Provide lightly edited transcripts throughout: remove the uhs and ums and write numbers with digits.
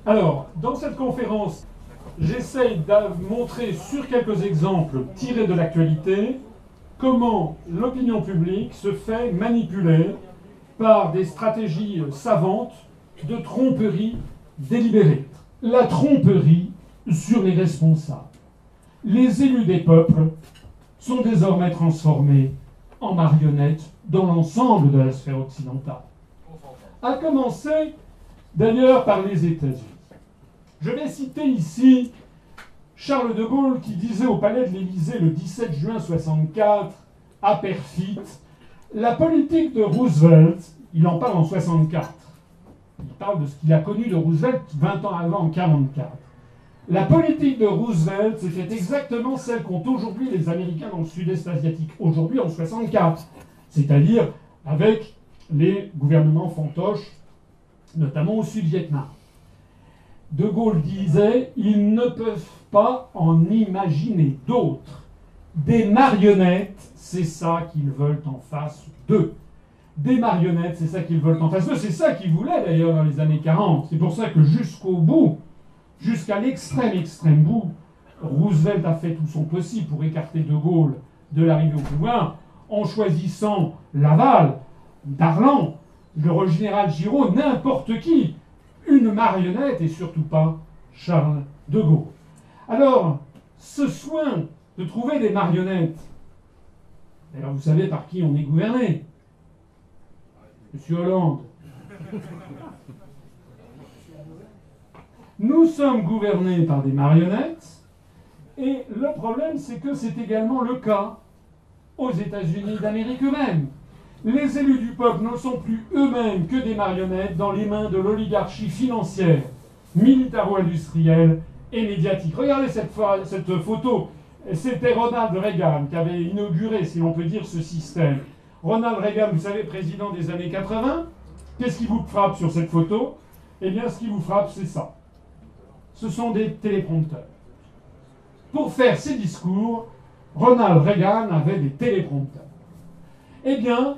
Alors, dans cette conférence, j'essaye de montrer sur quelques exemples tirés de l'actualité comment l'opinion publique se fait manipuler par des stratégies savantes de tromperie délibérée. La tromperie sur les responsables. Les élus des peuples sont désormais transformés en marionnettes dans l'ensemble de la sphère occidentale. À commencer d'ailleurs par les États-Unis. Je vais citer ici Charles de Gaulle qui disait au palais de l'Élysée le 17 juin 1964 à Perfit, la politique de Roosevelt, il en parle en 1964, il parle de ce qu'il a connu de Roosevelt 20 ans avant, en 1944. La politique de Roosevelt, c'était exactement celle qu'ont aujourd'hui les Américains dans le sud-est asiatique, aujourd'hui en 1964, c'est-à-dire avec les gouvernements fantoches, notamment au Sud-Vietnam. De Gaulle disait « Ils ne peuvent pas en imaginer d'autres. Des marionnettes, c'est ça qu'ils veulent en face d'eux. Des marionnettes, c'est ça qu'ils veulent en face d'eux. » C'est ça qu'ils voulaient d'ailleurs dans les années 40. C'est pour ça que jusqu'au bout, jusqu'à l'extrême bout, Roosevelt a fait tout son possible pour écarter De Gaulle de l'arrivée au pouvoir en choisissant Laval, Darlan, le général Giraud, n'importe qui, une marionnette et surtout pas Charles de Gaulle. Alors, ce soin de trouver des marionnettes, d'ailleurs vous savez par qui on est gouverné? Monsieur Hollande. Nous sommes gouvernés par des marionnettes, et le problème c'est que c'est également le cas aux États-Unis d'Amérique eux-mêmes. Les élus du peuple ne sont plus eux-mêmes que des marionnettes dans les mains de l'oligarchie financière, militaro-industrielle et médiatique. Regardez cette photo. C'était Ronald Reagan qui avait inauguré, si l'on peut dire, ce système. Ronald Reagan, vous savez, président des années 80. Qu'est-ce qui vous frappe sur cette photo? Eh bien, ce qui vous frappe, c'est ça. Ce sont des téléprompteurs. Pour faire ses discours, Ronald Reagan avait des téléprompteurs. Eh bien,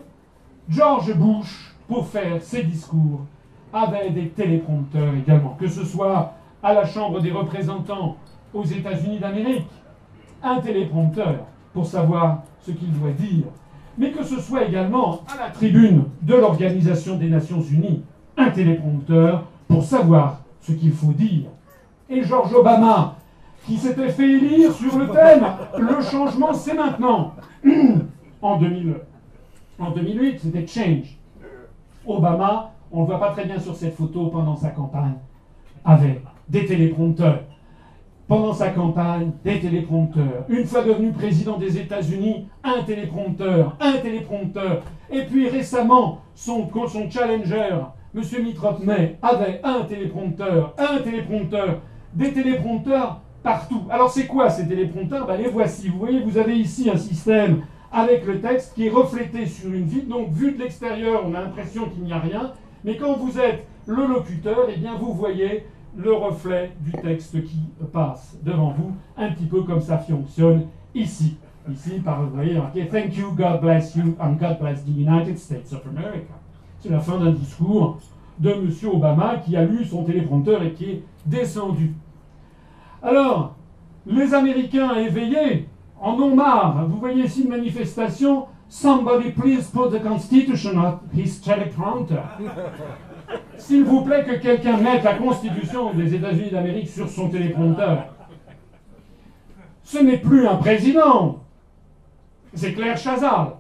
George Bush, pour faire ses discours, avait des téléprompteurs également. Que ce soit à la Chambre des représentants aux États-Unis d'Amérique, un téléprompteur pour savoir ce qu'il doit dire. Mais que ce soit également à la tribune de l'Organisation des Nations Unies, un téléprompteur pour savoir ce qu'il faut dire. Et George Obama, qui s'était fait élire sur le thème « Le changement, c'est maintenant » en 2008, c'était Change. Obama, on ne le voit pas très bien sur cette photo pendant sa campagne, avait des téléprompteurs. Pendant sa campagne, des téléprompteurs. Une fois devenu président des États-Unis, un téléprompteur. Et puis récemment, son challenger, M. Mitt Romney, avait un téléprompteur. Des téléprompteurs partout. Alors c'est quoi ces téléprompteurs? Les voici. Vous voyez, vous avez ici un système avec le texte qui est reflété sur une vitre. Donc vu de l'extérieur, on a l'impression qu'il n'y a rien. Mais quand vous êtes le locuteur, eh bien vous voyez le reflet du texte qui passe devant vous, un petit peu comme ça fonctionne ici. Ici, vous voyez marqué « Thank you, God bless you, and God bless the United States of America ». C'est la fin d'un discours de M. Obama qui a lu son téléprompteur et qui est descendu. Alors, les Américains éveillés en ont marre. Vous voyez ici une manifestation « Somebody please put the Constitution on his teleprompter ». S'il vous plaît que quelqu'un mette la Constitution des États-Unis d'Amérique sur son téléprompteur. Ce n'est plus un président, c'est Claire Chazal.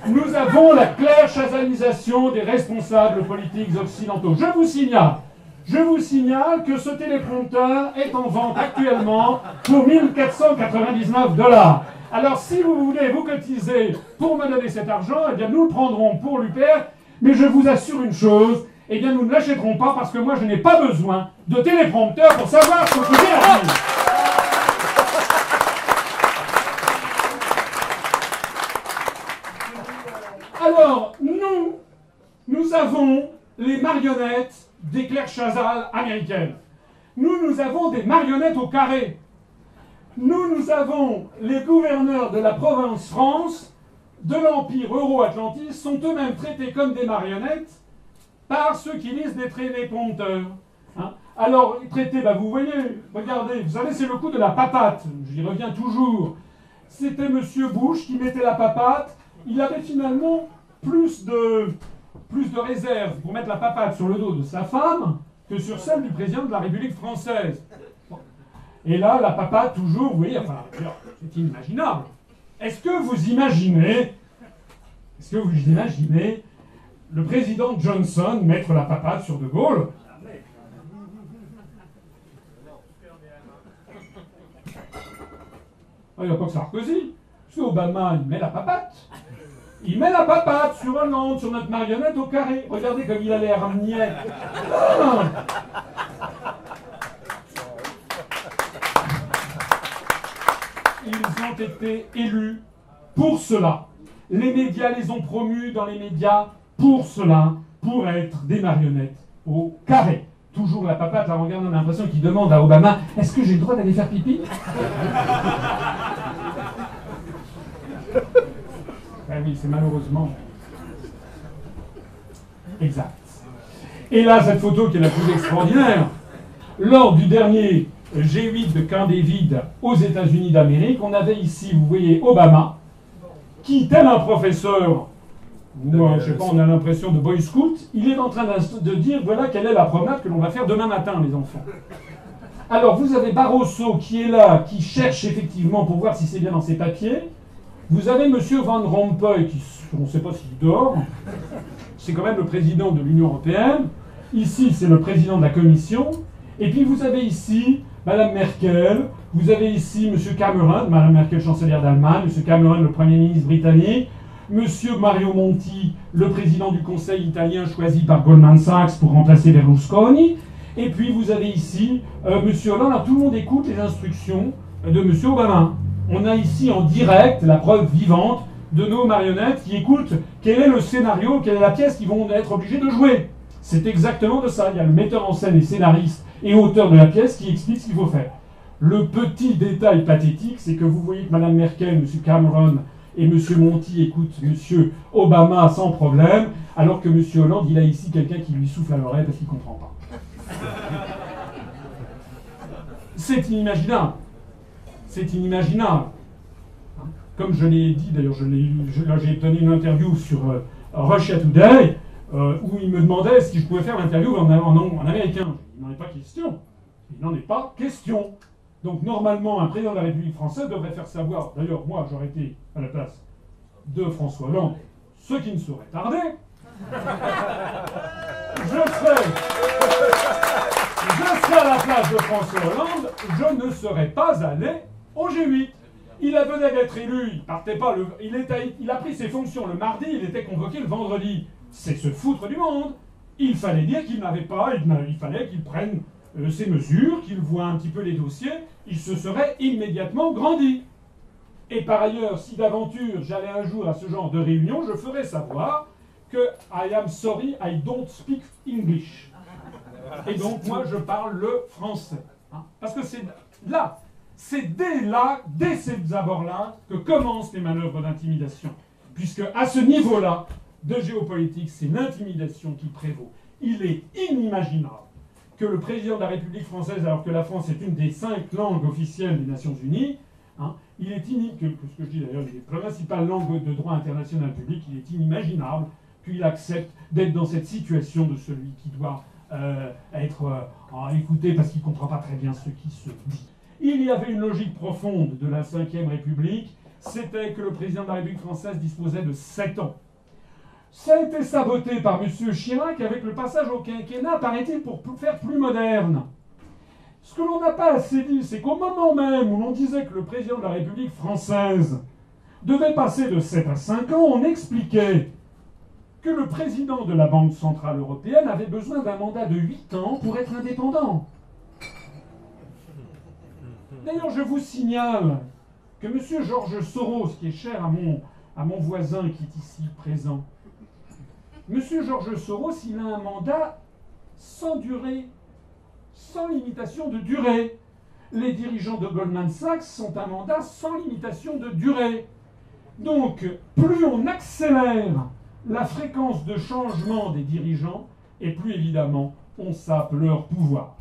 Nous avons la Claire Chazalisation des responsables politiques occidentaux. Je vous signale que ce téléprompteur est en vente actuellement pour 1 499 $. Alors si vous voulez vous cotiser pour me donner cet argent, eh bien nous le prendrons pour l'UPR, mais je vous assure une chose, eh bien nous ne l'achèterons pas parce que moi je n'ai pas besoin de téléprompteur pour savoir ce que je vais dire. Alors, nous avons les marionnettes des Claire Chazal américaines. Nous avons des marionnettes au carré. Nous avons les gouverneurs de la province France, de l'empire euro-atlantiste, sont eux-mêmes traités comme des marionnettes par ceux qui lisent des téléprompteurs. Alors, traité, bah, vous voyez, regardez, vous savez, c'est le coup de la papate. J'y reviens toujours. C'était M. Bush qui mettait la papate. Il avait finalement plus de réserve pour mettre la papate sur le dos de sa femme que sur celle du président de la République française. Et là, la papate, toujours, vous voyez, enfin, c'est inimaginable. Est-ce que vous imaginez le président Johnson mettre la papate sur De Gaulle? Il n'y a pas que Sarkozy. Parce qu'Obama, il met la papate. Il met la papate sur Hollande, sur notre marionnette au carré. Regardez comme il a l'air niais. Ils ont été élus pour cela. Les médias les ont promus dans les médias pour cela, pour être des marionnettes au carré. Toujours la papate, là, regarde, on a l'impression qu'il demande à Obama « Est-ce que j'ai le droit d'aller faire pipi ?» Ben oui, c'est malheureusement exact. Et là, cette photo qui est la plus extraordinaire, lors du dernier G8 de Camp David aux États-Unis d'Amérique, on avait ici, vous voyez, Obama, qui, tel un professeur, moi, je sais pas, on a l'impression de Boy Scout, il est en train de dire, voilà quelle est la promenade que l'on va faire demain matin, les enfants. Alors, vous avez Barroso qui est là, qui cherche effectivement pour voir si c'est bien dans ses papiers. Vous avez M. Van Rompuy, qui, on ne sait pas s'il dort, c'est quand même le président de l'Union européenne. Ici, c'est le président de la Commission. Et puis, vous avez ici Mme Merkel, vous avez ici M. Cameron, Mme Merkel, chancelière d'Allemagne, M. Cameron, le Premier ministre britannique, M. Mario Monti, le président du Conseil italien choisi par Goldman Sachs pour remplacer Berlusconi. Et puis, vous avez ici M. Hollande. Alors, tout le monde écoute les instructions de M. Obama. On a ici en direct la preuve vivante de nos marionnettes qui écoutent quel est le scénario, quelle est la pièce qu'ils vont être obligés de jouer. C'est exactement de ça. Il y a le metteur en scène et scénariste et auteur de la pièce qui explique ce qu'il faut faire. Le petit détail pathétique, c'est que vous voyez que Mme Merkel, M. Cameron et M. Monti écoutent M. Obama sans problème, alors que M. Hollande, il a ici quelqu'un qui lui souffle à l'oreille parce qu'il ne comprend pas. C'est inimaginable. C'est inimaginable. Comme je l'ai dit, d'ailleurs, j'ai donné une interview sur Russia Today, où il me demandait si je pouvais faire l'interview en américain. Il n'en est pas question. Il n'en est pas question. Donc, normalement, un président de la République française devrait faire savoir, d'ailleurs, moi, j'aurais été à la place de François Hollande, ce qui ne saurait tarder. Je serais à la place de François Hollande, je ne serais pas allé au G8. Il venait d'être élu, il partait pas, il a pris ses fonctions le mardi, il était convoqué le vendredi. C'est se foutre du monde. Il fallait dire qu'il n'avait pas, il fallait qu'il prenne ses mesures, qu'il voit un petit peu les dossiers, il se serait immédiatement grandi. Et par ailleurs, si d'aventure j'allais un jour à ce genre de réunion, je ferais savoir que I am sorry, I don't speak English. Et donc moi je parle le français. Hein, parce que c'est dès ces abords-là, que commencent les manœuvres d'intimidation. Puisque à ce niveau-là de géopolitique, c'est l'intimidation qui prévaut. Il est inimaginable que le président de la République française, alors que la France est une des 5 langues officielles des Nations Unies, hein, il est ce que je dis d'ailleurs, les principales langues de droit international public, il est inimaginable qu'il accepte d'être dans cette situation de celui qui doit être écouté parce qu'il ne comprend pas très bien ce qui se dit. Il y avait une logique profonde de la Ve République, c'était que le président de la République française disposait de 7 ans. Ça a été saboté par M. Chirac avec le passage au quinquennat, paraît-il, pour faire plus moderne. Ce que l'on n'a pas assez dit, c'est qu'au moment même où l'on disait que le président de la République française devait passer de 7 à 5 ans, on expliquait que le président de la Banque Centrale Européenne avait besoin d'un mandat de 8 ans pour être indépendant. D'ailleurs, je vous signale que M. Georges Soros, qui est cher à mon voisin qui est ici présent, M. Georges Soros, il a un mandat sans durée, sans limitation de durée. Les dirigeants de Goldman Sachs sont un mandat sans limitation de durée. Donc, plus on accélère la fréquence de changement des dirigeants, et plus évidemment on sape leur pouvoir.